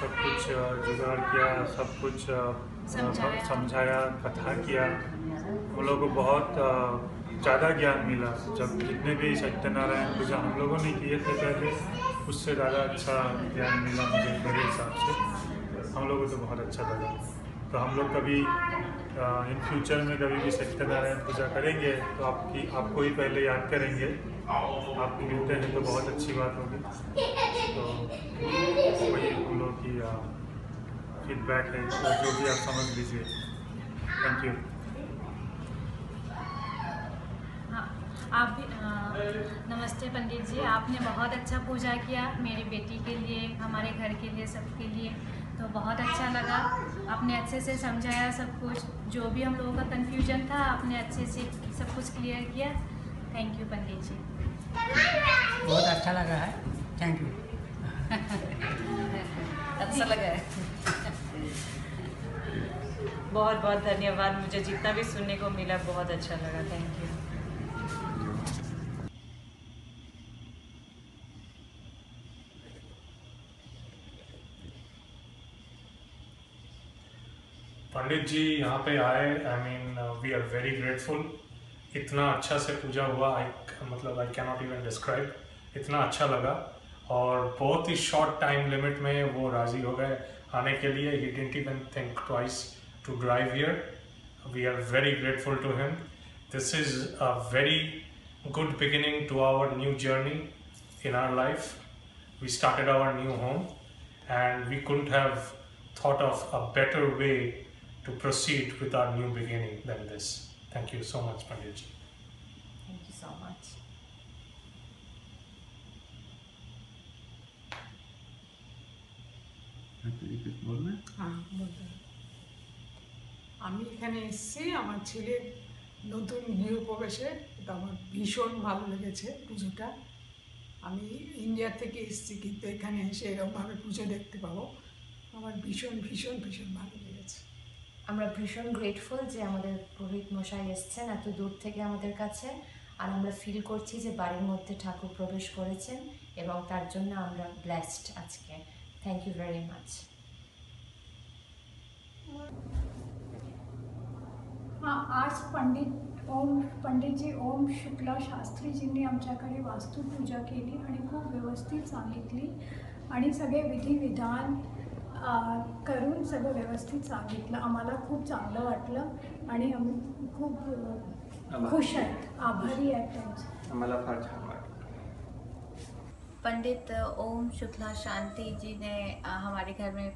सब कुछ जुगाड़ किया, सब कुछ समझाया, कथा किया। हम लोगों को बहुत ज़्यादा ज्ञान मिला। जब जितने भी सत्यनारायण पूजा हम लोगों ने किए थे पहले, उससे ज़्यादा अच्छा ज्ञान मिला मुझे, मेरे हिसाब से। हम लोगों को तो बहुत अच्छा लगा। तो हम लोग कभी इन फ्यूचर में कभी भी सत्यनारायण पूजा करेंगे तो आपको ही पहले याद करेंगे। आप मिलते हैं तो बहुत अच्छी बात होगी। तो वही हम लोग की फीडबैक है, जो भी आप समझ लीजिए। Thank you. हाँ, आप भी नमस्ते पंडित जी, आपने बहुत अच्छा पूजा किया मेरी बेटी के लिए, हमारे घर के लिए, सबके लिए। तो बहुत अच्छा लगा। आपने अच्छे से समझाया सब कुछ, जो भी हम लोगों का कन्फ्यूजन था आपने अच्छे से सब कुछ क्लियर किया। Thank you Pandit ji. बहुत अच्छा लगा है। Thank you. अच्छा लगा है। बहुत बहुत धन्यवाद। मुझे जितना भी सुनने को मिला बहुत अच्छा लगा। Thank you. पंडित जी यहाँ पे आए, I mean we are very grateful. इतना अच्छा से पूजा हुआ, मतलब आई कैनॉट इवन डिस्क्राइब। इतना अच्छा लगा और बहुत ही शॉर्ट टाइम लिमिट में वो राज़ी हो गए आने के लिए। He didn't even think twice to drive here. We are very grateful to him. This is a very good beginning to our new journey in our life. We started our new home and we couldn't have thought of a better way to proceed with our new beginning than this. Thank you so much, Pandit ji. Thank you so much. আমি এখানে এসেছি আমার ছেলের নতুন গৃহপ্রবেশে। এটা আমার ভীষণ ভালো লেগেছে পুজোটা। আমি ইন্ডিয়া থেকে এসেছি, কিন্তু এখানে এসে এরকমভাবে পুজো দেখতে পাবো আমার ভীষণ ভীষণ ভীষণ ভালো লেগেছে। আমরা ভীষণ গ্রেটফুল যে আমাদের পুরোহিত মশাই এসেছেন এত দূর থেকে আমাদের কাছে, আর আমরা ফিল করছি যে বাড়ির মধ্যে ঠাকুর প্রবেশ করেছেন এবং তার জন্য আমরা ব্লেসড আজকে। Thank you very much. हाँ, आज पंडित जी ओम शुक्ला शास्त्रीजींनी आमच्याकडे वास्तुपूजा केली आणि खूप व्यवस्थित सांगितली आणि सगळे विधिविधान करून सगळं व्यवस्थित सांगितलं. आम्हाला खूप चांगलं वाटलं आणि आम्ही खूप खुश आहेत, आभारी आहेत त्यांचे. आम्हाला फार छान वाटलं. पंडित ओम शुक्ला शांति जी ने हमारे घर में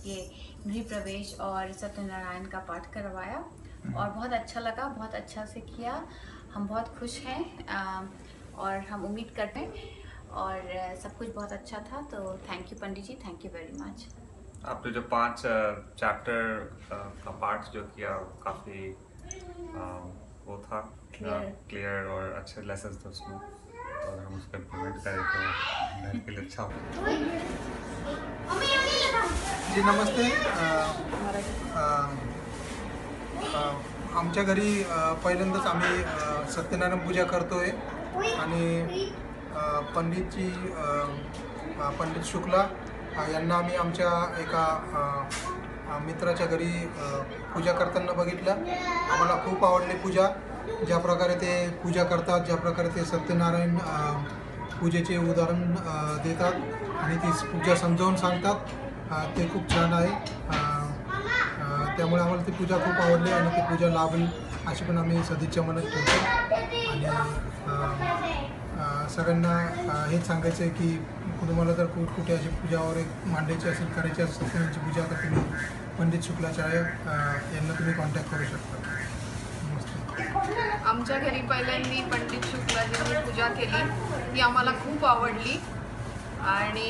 ये गृह प्रवेश और सत्यनारायण का पाठ करवाया और बहुत अच्छा लगा, बहुत अच्छा से किया. हम बहुत खुश हैं और हम उम्मीद करते हैं और सब कुछ बहुत अच्छा था. तो thank you Pandit ji, thank you very much. आपने जो 5 चैप्टर का पाठ जो किया काफ़ी वो था क्लियर और अच्छे लेसन थे उसमें, और हम उसको इम्प्लीमेंट करें तो घर के लिए अच्छा हो. जी नमस्ते. आमच्या घरी पहिल्यांदाच आम्ही सत्यनारायण पूजा करतोय आणि पंडित शुक्ला यांना आम्ही आमच्या एका मित्राच्या घरी पूजा करताना बघितलं. आम्हाला खूप आवडली पूजा. ज्या प्रकारे ते पूजा करतात, ज्या प्रकारे ते सत्यनारायण पूजेचे उदाहरण देतात आणि ती पूजा समजावून सांगतात, ते खूप छान आहे. त्यामुळे आम्हाला ती पूजा खूप आवडली आणि ती पूजा लाभेल अशी पण आम्ही सदिच्छा म्हणत ठेवतो. आणि सगळ्यांना हेच सांगायचं आहे की तुम्हाला जर कुठे अशी पूजा वगैरे मांडायची असेल, करायची असेल, सत्यनारायणची पूजा तर तुम्ही पंडित शुक्लाचार्य यांना तुम्ही कॉन्टॅक्ट करू शकता. आमच्या घरी पहिल्यांदा पंडित शुक्लाजींनी पूजा केली, ती आम्हाला खूप आवडली. आणि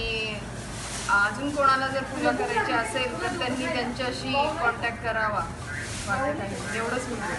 अजून कोणाला जर पूजा करायची असेल तर त्यांनी त्यांच्याशी कॉन्टॅक्ट करावा. एवढंच म्हणतो.